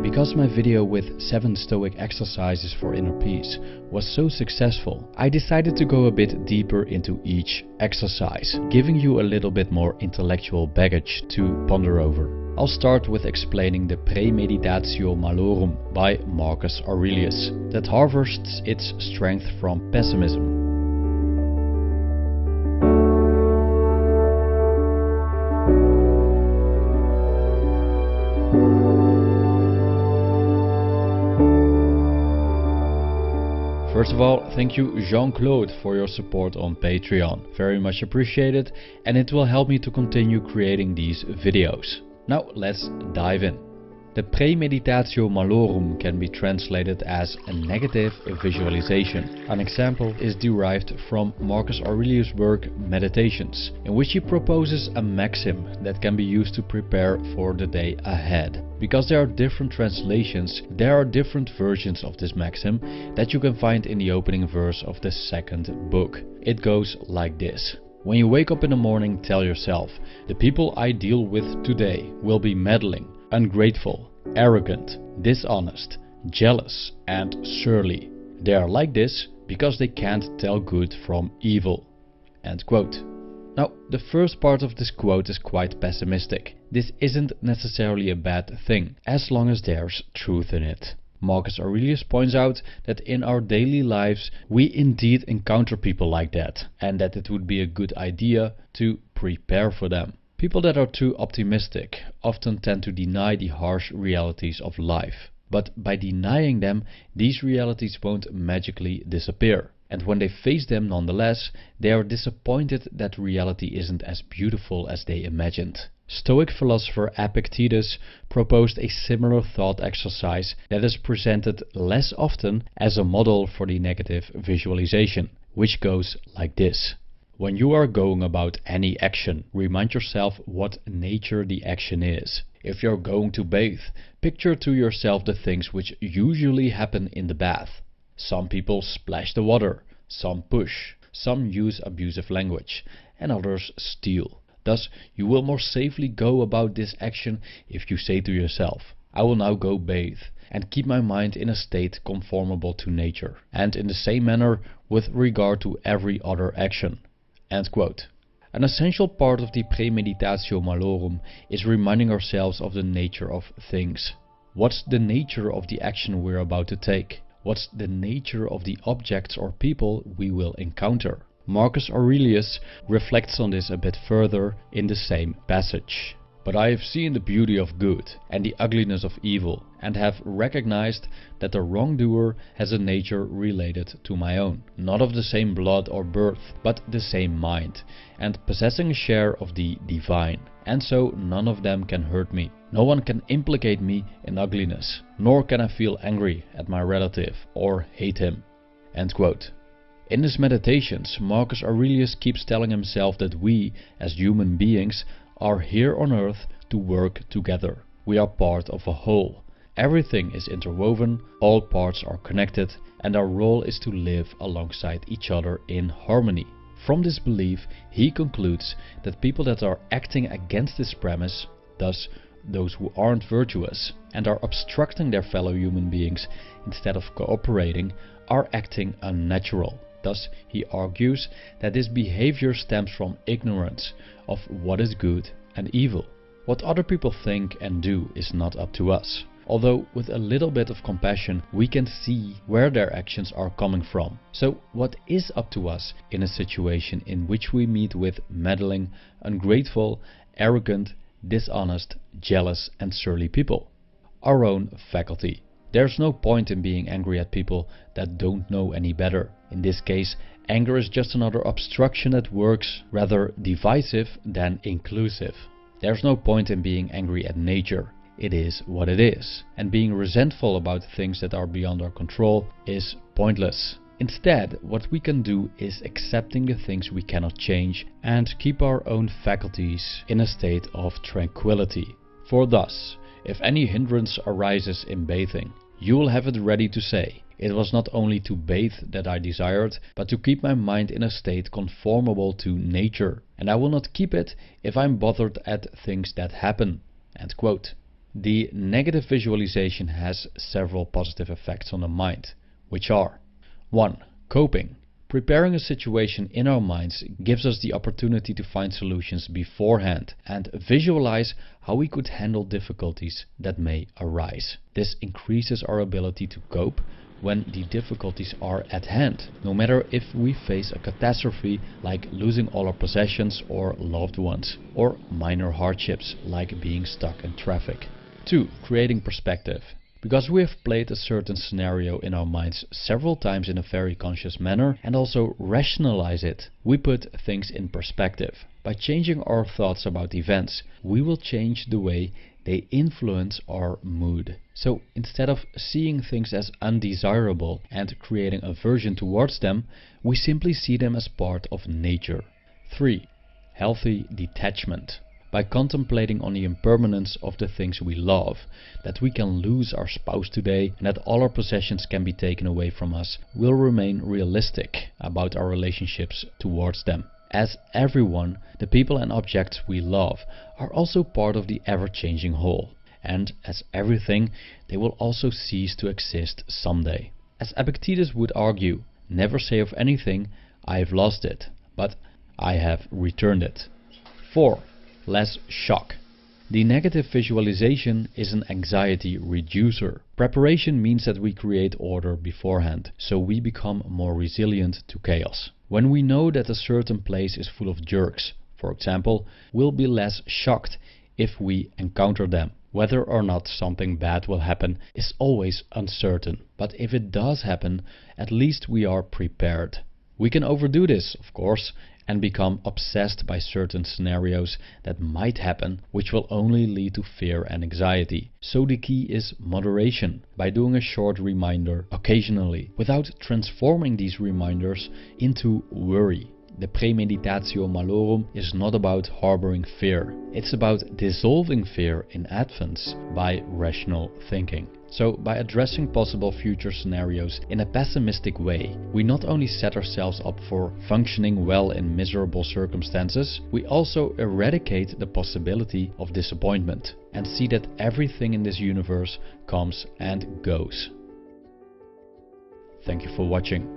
Because my video with 7 Stoic exercises for inner peace was so successful, I decided to go a bit deeper into each exercise, giving you a little bit more intellectual baggage to ponder over. I'll start with explaining the Premeditatio Malorum by Marcus Aurelius, that harvests its strength from pessimism. First of all, thank you Jean-Claude for your support on Patreon. Very much appreciated, and it will help me to continue creating these videos. Now let's dive in. The Premeditatio Malorum can be translated as a negative visualization. An example is derived from Marcus Aurelius' work Meditations, in which he proposes a maxim that can be used to prepare for the day ahead. Because there are different translations, there are different versions of this maxim that you can find in the opening verse of the second book. It goes like this. When you wake up in the morning, tell yourself, the people I deal with today will be meddling, ungrateful, arrogant, dishonest, jealous, and surly. They are like this because they can't tell good from evil. End quote. Now, the first part of this quote is quite pessimistic. This isn't necessarily a bad thing, as long as there's truth in it. Marcus Aurelius points out that in our daily lives we indeed encounter people like that, and that it would be a good idea to prepare for them. People that are too optimistic often tend to deny the harsh realities of life. But by denying them, these realities won't magically disappear. And when they face them nonetheless, they are disappointed that reality isn't as beautiful as they imagined. Stoic philosopher Epictetus proposed a similar thought exercise that is presented less often as a model for the negative visualization, which goes like this. When you are going about any action, remind yourself what nature the action is. If you're going to bathe, picture to yourself the things which usually happen in the bath. Some people splash the water, some push, some use abusive language, and others steal. Thus, you will more safely go about this action if you say to yourself, I will now go bathe, and keep my mind in a state conformable to nature, and in the same manner with regard to every other action. End quote. An essential part of the Premeditatio Malorum is reminding ourselves of the nature of things. What's the nature of the action we're about to take? What's the nature of the objects or people we will encounter? Marcus Aurelius reflects on this a bit further in the same passage. But I have seen the beauty of good and the ugliness of evil, and have recognized that the wrongdoer has a nature related to my own, not of the same blood or birth, but the same mind, and possessing a share of the divine, and so none of them can hurt me. No one can implicate me in ugliness, nor can I feel angry at my relative or hate him. End quote. In his Meditations, Marcus Aurelius keeps telling himself that we, as human beings, are here on earth to work together. We are part of a whole. Everything is interwoven, all parts are connected, and our role is to live alongside each other in harmony. From this belief, he concludes that people that are acting against this premise, thus those who aren't virtuous and are obstructing their fellow human beings instead of cooperating, are acting unnatural. Thus, he argues that this behavior stems from ignorance of what is good and evil. What other people think and do is not up to us. Although with a little bit of compassion we can see where their actions are coming from. So what is up to us in a situation in which we meet with meddling, ungrateful, arrogant, dishonest, jealous and surly people? Our own faculty. There's no point in being angry at people that don't know any better. In this case, anger is just another obstruction that works rather divisive than inclusive. There's no point in being angry at nature. It is what it is. And being resentful about things that are beyond our control is pointless. Instead, what we can do is accepting the things we cannot change and keep our own faculties in a state of tranquility. For thus, if any hindrance arises in bathing, you will have it ready to say, it was not only to bathe that I desired, but to keep my mind in a state conformable to nature, and I will not keep it if I'm bothered at things that happen. End quote. The negative visualization has several positive effects on the mind, which are 1. Coping. Preparing a situation in our minds gives us the opportunity to find solutions beforehand and visualize how we could handle difficulties that may arise. This increases our ability to cope when the difficulties are at hand, no matter if we face a catastrophe like losing all our possessions or loved ones, or minor hardships like being stuck in traffic. 2. Creating perspective. Because we have played a certain scenario in our minds several times in a very conscious manner and also rationalize it, we put things in perspective. By changing our thoughts about events, we will change the way they influence our mood. So instead of seeing things as undesirable and creating aversion towards them, we simply see them as part of nature. 3. Healthy detachment. By contemplating on the impermanence of the things we love, that we can lose our spouse today and that all our possessions can be taken away from us, we'll remain realistic about our relationships towards them. As everyone, the people and objects we love are also part of the ever-changing whole. And as everything, they will also cease to exist someday. As Epictetus would argue, never say of anything, I have lost it, but I have returned it. 4. Less shock. The negative visualization is an anxiety reducer. Preparation means that we create order beforehand, so we become more resilient to chaos. When we know that a certain place is full of jerks, for example, we'll be less shocked if we encounter them. Whether or not something bad will happen is always uncertain, but if it does happen, at least we are prepared. We can overdo this, of course, and become obsessed by certain scenarios that might happen, which will only lead to fear and anxiety. So the key is moderation, by doing a short reminder occasionally, without transforming these reminders into worry. The premeditatio malorum is not about harboring fear. It's about dissolving fear in advance by rational thinking. So by addressing possible future scenarios in a pessimistic way, we not only set ourselves up for functioning well in miserable circumstances, we also eradicate the possibility of disappointment and see that everything in this universe comes and goes. Thank you for watching.